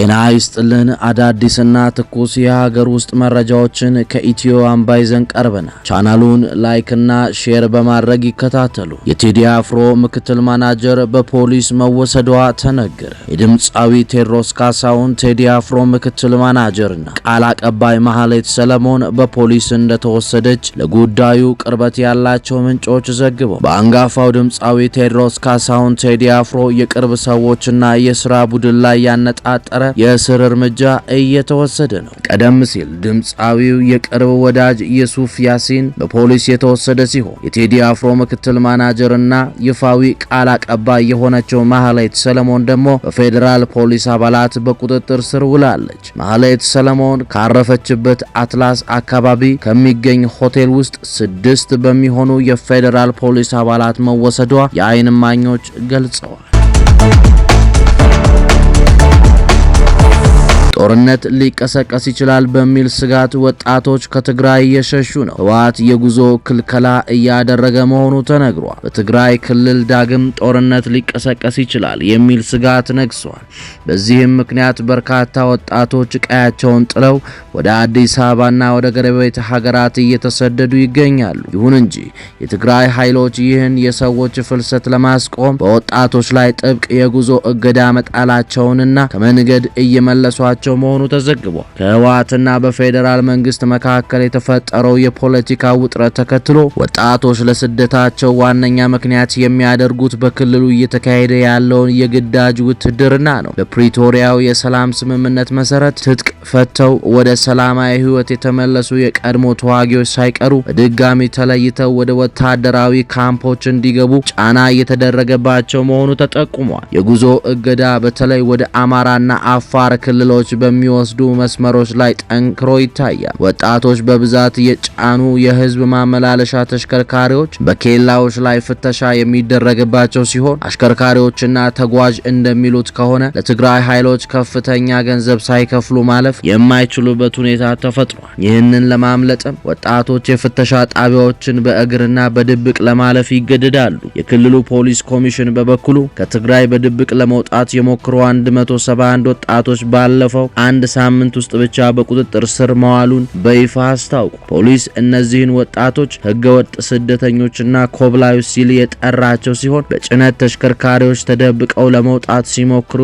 ጤና ይስጥልን አዳዲስና ትኩስ የሀገር ውስጥ መረጃዎችን ከኢትዮ አምባ ይዘን ቀርበናል። ቻናሉን ላይክ እና ሼር በማድረግ ይከታተሉ። የቴዲ አፍሮ ምክትል ማናጀር በፖሊስ መወሰዷ ተነገረ። የድምጻዊ ቴዎድሮስ ካሳሁን ቴዲ አፍሮ ምክትል ማናጀርና ቃል አቀባይ ማህሌት ሰለሞን በፖሊስ እንደተወሰደች ለጉዳዩ ቅርበት ያላቸው ምንጮች ዘግበው በአንጋፋው ድምጻዊ ቴዎድሮስ ካሳሁን ቴዲ አፍሮ የቅርብ ሰዎችና የሥራ ቡድን ላይ ያነጣጠረ የእስር እርምጃ እየተወሰደ ነው። ቀደም ሲል ድምጻዊው የቅርብ ወዳጅ የሱፍ ያሲን በፖሊስ የተወሰደ ሲሆን የቴዲ አፍሮ ምክትል ማናጀርና ይፋዊ ቃል አቀባይ የሆነችው ማህሌት ሰለሞን ደግሞ በፌደራል ፖሊስ አባላት በቁጥጥር ስር ውላለች። ማህሌት ሰለሞን ካረፈችበት አትላስ አካባቢ ከሚገኝ ሆቴል ውስጥ 6 በሚሆኑ የፌደራል ፖሊስ አባላት መወሰዷ የዓይን እማኞች ገልጸዋል። ጦርነት ሊቀሰቀስ ይችላል በሚል ስጋት ወጣቶች ከትግራይ እየሸሹ ነው። ህወሓት የጉዞ ክልከላ እያደረገ መሆኑ ተነግሯል። በትግራይ ክልል ዳግም ጦርነት ሊቀሰቀስ ይችላል የሚል ስጋት ነግሷል። በዚህም ምክንያት በርካታ ወጣቶች ቀያቸውን ጥለው ወደ አዲስ አበባና ወደ ጎረቤት ሀገራት እየተሰደዱ ይገኛሉ። ይሁን እንጂ የትግራይ ኃይሎች ይህን የሰዎች ፍልሰት ለማስቆም በወጣቶች ላይ ጥብቅ የጉዞ እገዳ መጣላቸውንና ከመንገድ እየመለሷቸው መሆኑ ተዘግቧል። ከህወሓትና በፌደራል መንግስት መካከል የተፈጠረው የፖለቲካ ውጥረት ተከትሎ ወጣቶች ለስደታቸው ዋነኛ ምክንያት የሚያደርጉት በክልሉ እየተካሄደ ያለውን የግዳጅ ውትድርና ነው። በፕሪቶሪያው የሰላም ስምምነት መሰረት ትጥቅ ፈተው ወደ ሰላማዊ ህይወት የተመለሱ የቀድሞ ተዋጊዎች ሳይቀሩ በድጋሚ ተለይተው ወደ ወታደራዊ ካምፖች እንዲገቡ ጫና እየተደረገባቸው መሆኑ ተጠቁሟል። የጉዞ እገዳ በተለይ ወደ አማራና አፋር ክልሎች በሚወስዱ መስመሮች ላይ ጠንክሮ ይታያል። ወጣቶች በብዛት የጫኑ የህዝብ ማመላለሻ ተሽከርካሪዎች በኬላዎች ላይ ፍተሻ የሚደረግባቸው ሲሆን አሽከርካሪዎችና ተጓዥ እንደሚሉት ከሆነ ለትግራይ ኃይሎች ከፍተኛ ገንዘብ ሳይከፍሉ ማለፍ የማይችሉበት ሁኔታ ተፈጥሯል። ይህንን ለማምለጥም ወጣቶች የፍተሻ ጣቢያዎችን በእግርና በድብቅ ለማለፍ ይገደዳሉ። የክልሉ ፖሊስ ኮሚሽን በበኩሉ ከትግራይ በድብቅ ለመውጣት የሞከሩ 171 ወጣቶች ባለፈው አንድ ሳምንት ውስጥ ብቻ በቁጥጥር ስር መዋሉን በይፋ አስታውቋል። ፖሊስ እነዚህን ወጣቶች ህገወጥ ስደተኞችና ኮብላዮች ሲል የጠራቸው ሲሆን በጭነት ተሽከርካሪዎች ተደብቀው ለመውጣት ሲሞክሩ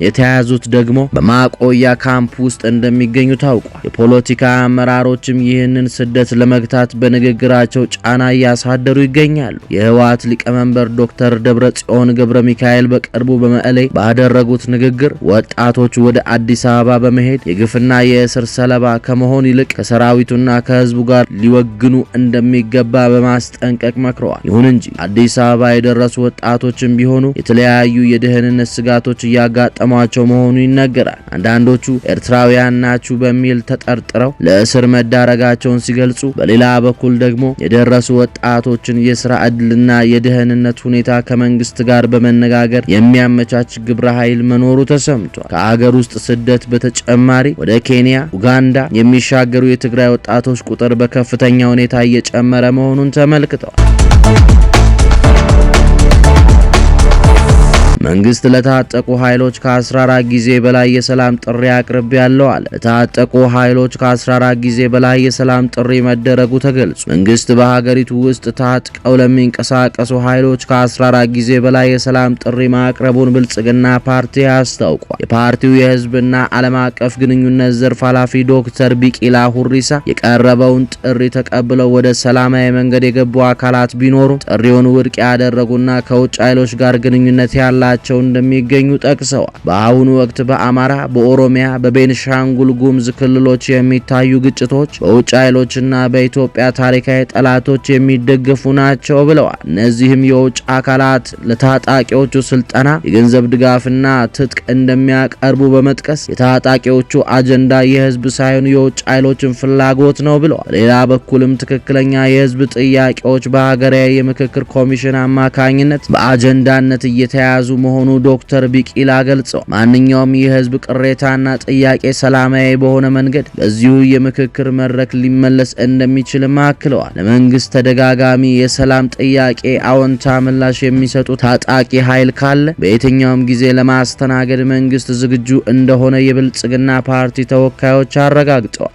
የተያዙት ደግሞ በማቆያ ካምፕ ውስጥ እንደሚገኙ ታውቋል። የፖለቲካ አመራሮችም ይህንን ስደት ለመግታት በንግግራቸው ጫና እያሳደሩ ይገኛሉ። የህወሓት ሊቀመንበር ዶክተር ደብረጽዮን ገብረ ሚካኤል በቅርቡ በመቀሌ ባደረጉት ንግግር ወጣቶች ወደ አዲስ አበባ በመሄድ የግፍና የእስር ሰለባ ከመሆን ይልቅ ከሰራዊቱና ከህዝቡ ጋር ሊወግኑ እንደሚገባ በማስጠንቀቅ መክረዋል። ይሁን እንጂ አዲስ አበባ የደረሱ ወጣቶችም ቢሆኑ የተለያዩ የደህንነት ስጋቶች እያጋጠሟቸው መሆኑ ይነገራል። አንዳንዶቹ ኤርትራውያን ናችሁ በሚል ተጠርጥረው ለእስር መዳረጋቸውን ሲገልጹ፣ በሌላ በኩል ደግሞ የደረሱ ወጣቶችን የስራ ዕድልና የደህንነት ሁኔታ ከመንግስት ጋር በመነጋገር የሚያመቻች ግብረ ኃይል መኖሩ ተሰምቷል። ከአገር ውስጥ ስደት በተጨማሪ ወደ ኬንያ፣ ኡጋንዳ የሚሻገሩ የትግራይ ወጣቶች ቁጥር በከፍተኛ ሁኔታ እየጨመረ መሆኑን ተመልክተዋል። መንግስት ለታጠቁ ኃይሎች ከ14 ጊዜ በላይ የሰላም ጥሪ አቅርቤያለሁ አለ። ለታጠቁ ኃይሎች ከ14 ጊዜ በላይ የሰላም ጥሪ መደረጉ ተገልጿል። መንግስት በሀገሪቱ ውስጥ ታጥቀው ለሚንቀሳቀሱ ኃይሎች ከ14 ጊዜ በላይ የሰላም ጥሪ ማቅረቡን ብልጽግና ፓርቲ አስታውቋል። የፓርቲው የህዝብና ዓለም አቀፍ ግንኙነት ዘርፍ ኃላፊ ዶክተር ቢቂላ ሁሪሳ የቀረበውን ጥሪ ተቀብለው ወደ ሰላማዊ መንገድ የገቡ አካላት ቢኖሩም ጥሪውን ውድቅ ያደረጉና ከውጭ ኃይሎች ጋር ግንኙነት ያላቸው እንደሚገኙ ጠቅሰዋል። በአሁኑ ወቅት በአማራ፣ በኦሮሚያ፣ በቤንሻንጉል ጉሙዝ ክልሎች የሚታዩ ግጭቶች በውጭ ኃይሎችና በኢትዮጵያ ታሪካዊ ጠላቶች የሚደገፉ ናቸው ብለዋል። እነዚህም የውጭ አካላት ለታጣቂዎቹ ስልጠና፣ የገንዘብ ድጋፍና ትጥቅ እንደሚያቀርቡ በመጥቀስ የታጣቂዎቹ አጀንዳ የህዝብ ሳይሆን የውጭ ኃይሎችን ፍላጎት ነው ብለዋል። ሌላ በኩልም ትክክለኛ የህዝብ ጥያቄዎች በሀገራዊ የምክክር ኮሚሽን አማካኝነት በአጀንዳነት እየተያዙ መሆኑ ዶክተር ቢቂላ ገልጸው ማንኛውም የህዝብ ቅሬታና ጥያቄ ሰላማዊ በሆነ መንገድ በዚሁ የምክክር መድረክ ሊመለስ እንደሚችል አክለዋል። ለመንግስት ተደጋጋሚ የሰላም ጥያቄ አዎንታ ምላሽ የሚሰጡ ታጣቂ ኃይል ካለ በየትኛውም ጊዜ ለማስተናገድ መንግስት ዝግጁ እንደሆነ የብልጽግና ፓርቲ ተወካዮች አረጋግጠዋል።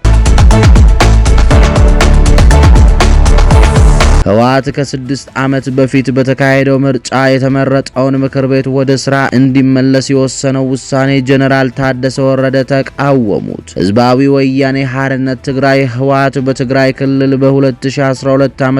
ህወሓት ከ6 ዓመት በፊት በተካሄደው ምርጫ የተመረጠውን ምክር ቤት ወደ ስራ እንዲመለስ የወሰነው ውሳኔ ጀነራል ታደሰ ወረደ ተቃወሙት። ህዝባዊ ወያኔ ሓርነት ትግራይ ህወሓት በትግራይ ክልል በ2012 ዓ.ም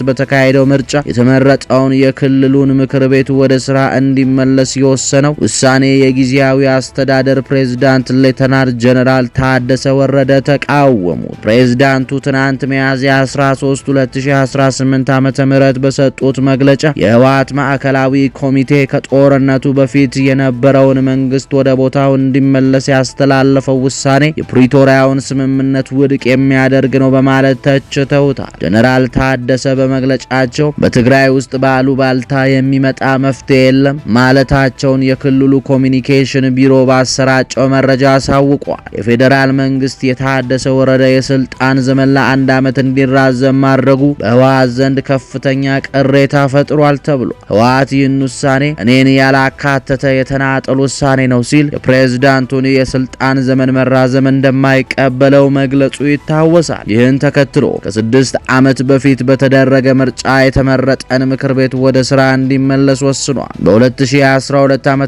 በተካሄደው ምርጫ የተመረጠውን የክልሉን ምክር ቤት ወደ ስራ እንዲመለስ የወሰነው ውሳኔ የጊዜያዊ አስተዳደር ፕሬዝዳንት ሌተናል ጀነራል ታደሰ ወረደ ተቃወሙት። ፕሬዝዳንቱ ትናንት ሚያዝያ 13 2018 ዓመተ ምህረት በሰጡት መግለጫ የህወሓት ማዕከላዊ ኮሚቴ ከጦርነቱ በፊት የነበረውን መንግስት ወደ ቦታው እንዲመለስ ያስተላለፈው ውሳኔ የፕሪቶሪያውን ስምምነት ውድቅ የሚያደርግ ነው በማለት ተችተውታል። ጀነራል ታደሰ በመግለጫቸው በትግራይ ውስጥ ባሉባልታ የሚመጣ መፍትሄ የለም ማለታቸውን የክልሉ ኮሚኒኬሽን ቢሮ ባሰራጨው መረጃ አሳውቋል። የፌዴራል መንግስት የታደሰ ወረደ የስልጣን ዘመን ለአንድ ዓመት እንዲራዘም ማድረጉ በህወሓት ዘንድ ከፍተኛ ቅሬታ ፈጥሯል ተብሎ ህወሓት ይህን ውሳኔ እኔን ያላካተተ የተናጠል ውሳኔ ነው ሲል የፕሬዝዳንቱን የስልጣን ዘመን መራዘም እንደማይቀበለው መግለጹ ይታወሳል። ይህን ተከትሎ ከ6 ዓመት በፊት በተደረገ ምርጫ የተመረጠን ምክር ቤት ወደ ስራ እንዲመለስ ወስኗል። በ2012 ዓ.ም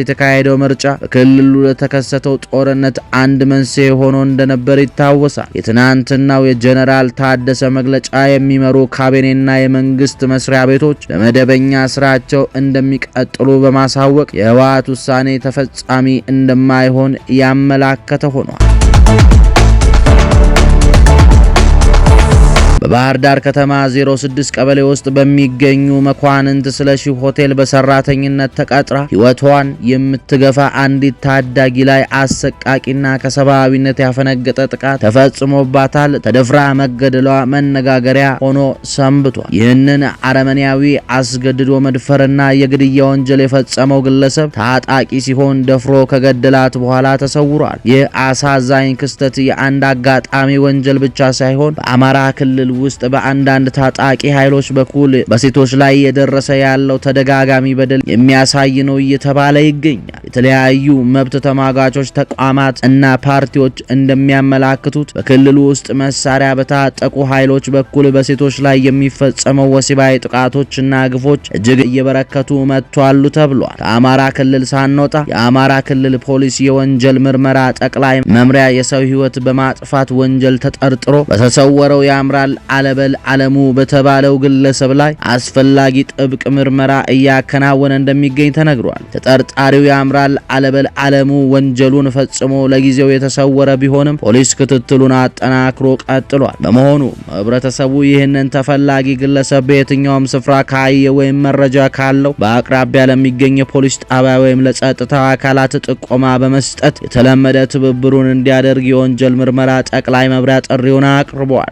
የተካሄደው ምርጫ በክልሉ ለተከሰተው ጦርነት አንድ መንስኤ ሆኖ እንደነበር ይታወሳል። የትናንትናው የጀነራል ታደሰ መግለጫ የሚመሩ ካቢኔና የመንግስት መስሪያ ቤቶች በመደበኛ ስራቸው እንደሚቀጥሉ በማሳወቅ የህወሓት ውሳኔ ተፈጻሚ እንደማይሆን ያመላከተ ሆኗል። በባህር ዳር ከተማ 06 ቀበሌ ውስጥ በሚገኙ መኳንንት ስለሺ ሆቴል በሰራተኝነት ተቀጥራ ህይወቷን የምትገፋ አንዲት ታዳጊ ላይ አሰቃቂና ከሰብአዊነት ያፈነገጠ ጥቃት ተፈጽሞባታል። ተደፍራ መገደሏ መነጋገሪያ ሆኖ ሰንብቷል። ይህንን አረመኔያዊ አስገድዶ መድፈርና የግድያ ወንጀል የፈጸመው ግለሰብ ታጣቂ ሲሆን ደፍሮ ከገደላት በኋላ ተሰውሯል። ይህ አሳዛኝ ክስተት የአንድ አጋጣሚ ወንጀል ብቻ ሳይሆን በአማራ ክልል ውስጥ በአንዳንድ ታጣቂ ኃይሎች በኩል በሴቶች ላይ የደረሰ ያለው ተደጋጋሚ በደል የሚያሳይ ነው እየተባለ ይገኛል። የተለያዩ መብት ተሟጋቾች ተቋማት እና ፓርቲዎች እንደሚያመላክቱት በክልሉ ውስጥ መሳሪያ በታጠቁ ኃይሎች በኩል በሴቶች ላይ የሚፈጸመው ወሲባዊ ጥቃቶችና ግፎች እጅግ እየበረከቱ መጥተዋል ተብሏል። ከአማራ ክልል ሳንወጣ የአማራ ክልል ፖሊስ የወንጀል ምርመራ ጠቅላይ መምሪያ የሰው ህይወት በማጥፋት ወንጀል ተጠርጥሮ በተሰወረው ያምራል አለበል አለሙ በተባለው ግለሰብ ላይ አስፈላጊ ጥብቅ ምርመራ እያከናወነ እንደሚገኝ ተነግሯል። ተጠርጣሪው ያምራል አለበል አለሙ ወንጀሉን ፈጽሞ ለጊዜው የተሰወረ ቢሆንም ፖሊስ ክትትሉን አጠናክሮ ቀጥሏል። በመሆኑ ህብረተሰቡ ይህንን ተፈላጊ ግለሰብ በየትኛውም ስፍራ ካየ ወይም መረጃ ካለው በአቅራቢያ ለሚገኝ ፖሊስ ጣቢያ ወይም ለጸጥታ አካላት ጥቆማ በመስጠት የተለመደ ትብብሩን እንዲያደርግ የወንጀል ምርመራ ጠቅላይ መምሪያ ጥሪውን አቅርቧል።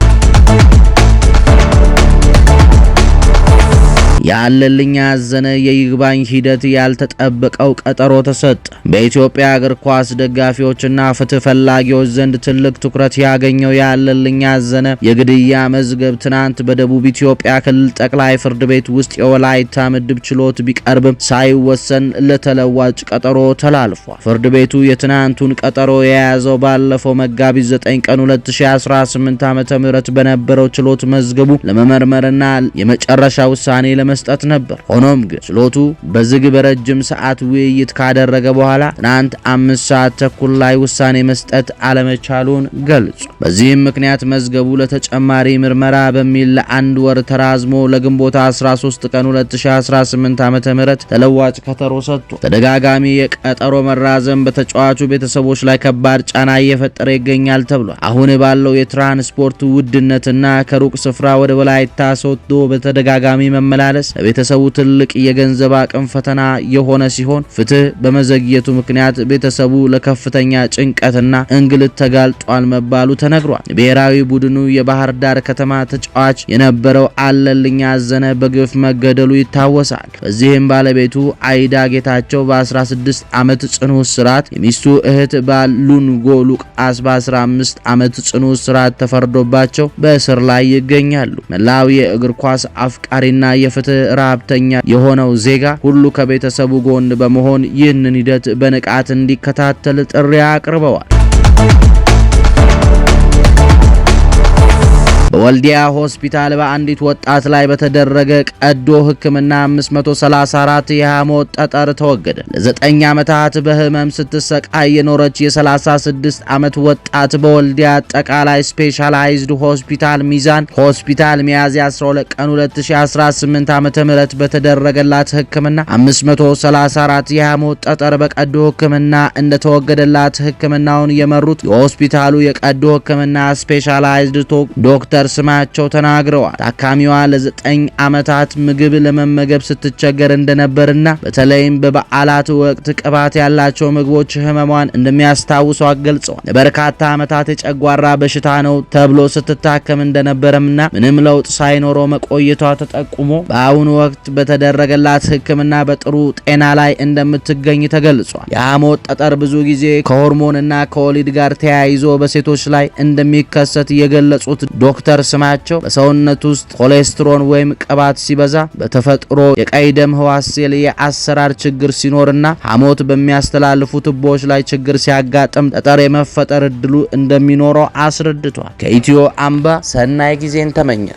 ያለልኝ ያዘነ የይግባኝ ሂደት ያልተጠበቀው ቀጠሮ ተሰጠ። በኢትዮጵያ እግር ኳስ ደጋፊዎችና ፍትህ ፈላጊዎች ዘንድ ትልቅ ትኩረት ያገኘው ያለልኝ ያዘነ የግድያ መዝገብ ትናንት በደቡብ ኢትዮጵያ ክልል ጠቅላይ ፍርድ ቤት ውስጥ የወላይታ ምድብ ችሎት ቢቀርብም ሳይወሰን ለተለዋጭ ቀጠሮ ተላልፏል። ፍርድ ቤቱ የትናንቱን ቀጠሮ የያዘው ባለፈው መጋቢት 9 ቀን 2018 ዓ.ም በነበረው ችሎት መዝገቡ ለመመርመርና የመጨረሻ ውሳኔ መስጠት ነበር። ሆኖም ግን ችሎቱ በዝግ በረጅም ሰዓት ውይይት ካደረገ በኋላ ትናንት 5 ሰዓት ተኩል ላይ ውሳኔ መስጠት አለመቻሉን ገልጿል። በዚህም ምክንያት መዝገቡ ለተጨማሪ ምርመራ በሚል ለአንድ ወር ተራዝሞ ለግንቦት 13 ቀን 2018 ዓ.ም ተለዋጭ ቀጠሮ ሰጥቷል። ተደጋጋሚ የቀጠሮ መራዘም በተጫዋቹ ቤተሰቦች ላይ ከባድ ጫና እየፈጠረ ይገኛል ተብሏል። አሁን ባለው የትራንስፖርት ውድነትና ከሩቅ ስፍራ ወደ ወላይታ ሶዶ በተደጋጋሚ መመላለስ መመለስ ለቤተሰቡ ትልቅ የገንዘብ አቅም ፈተና የሆነ ሲሆን ፍትህ በመዘግየቱ ምክንያት ቤተሰቡ ለከፍተኛ ጭንቀትና እንግልት ተጋልጧል መባሉ ተነግሯል። ብሔራዊ ቡድኑ የባህር ዳር ከተማ ተጫዋች የነበረው አለልኝ አዘነ በግፍ መገደሉ ይታወሳል። በዚህም ባለቤቱ አይዳ ጌታቸው በ16 ዓመት ጽኑ እስራት፣ የሚስቱ እህት ባሉንጎ ሉቃስ በ15 ዓመት ጽኑ እስራት ተፈርዶባቸው በእስር ላይ ይገኛሉ። መላው የእግር ኳስ አፍቃሪና የፍትህ ረሃብተኛ የሆነው ዜጋ ሁሉ ከቤተሰቡ ጎን በመሆን ይህንን ሂደት በንቃት እንዲከታተል ጥሪ አቅርበዋል። በወልዲያ ሆስፒታል በአንዲት ወጣት ላይ በተደረገ ቀዶ ሕክምና 534 የሐሞት ጠጠር ተወገደ። ለ9 ዓመታት በህመም ስትሰቃይ የኖረች የ36 ዓመት ወጣት በወልዲያ አጠቃላይ ስፔሻላይዝድ ሆስፒታል ሚዛን ሆስፒታል ሚያዝያ 12 ቀን 2018 ዓ.ም በተደረገላት ሕክምና 534 የሐሞት ጠጠር በቀዶ ሕክምና እንደተወገደላት ሕክምናውን የመሩት የሆስፒታሉ የቀዶ ሕክምና ስፔሻላይዝድ ዶክተር ስማቸው ተናግረዋል። ታካሚዋ ለ9 ዓመታት ምግብ ለመመገብ ስትቸገር እንደነበርና በተለይም በበዓላት ወቅት ቅባት ያላቸው ምግቦች ህመሟን እንደሚያስታውሷት ገልጸዋል። ለበርካታ ዓመታት የጨጓራ በሽታ ነው ተብሎ ስትታከም እንደነበረምና ምንም ለውጥ ሳይኖረው መቆየቷ ተጠቁሞ በአሁኑ ወቅት በተደረገላት ሕክምና በጥሩ ጤና ላይ እንደምትገኝ ተገልጿል። የሐሞት ጠጠር ብዙ ጊዜ ከሆርሞንና ከወሊድ ጋር ተያይዞ በሴቶች ላይ እንደሚከሰት የገለጹት ዶክተር ስማቸው በሰውነት ውስጥ ኮሌስትሮል ወይም ቅባት ሲበዛ፣ በተፈጥሮ የቀይ ደም ህዋስ ሴል የአሰራር ችግር ሲኖርና ሐሞት በሚያስተላልፉ ቱቦዎች ላይ ችግር ሲያጋጥም ጠጠር የመፈጠር እድሉ እንደሚኖረው አስረድቷል። ከኢትዮ አምባ ሰናይ ጊዜን ተመኘ።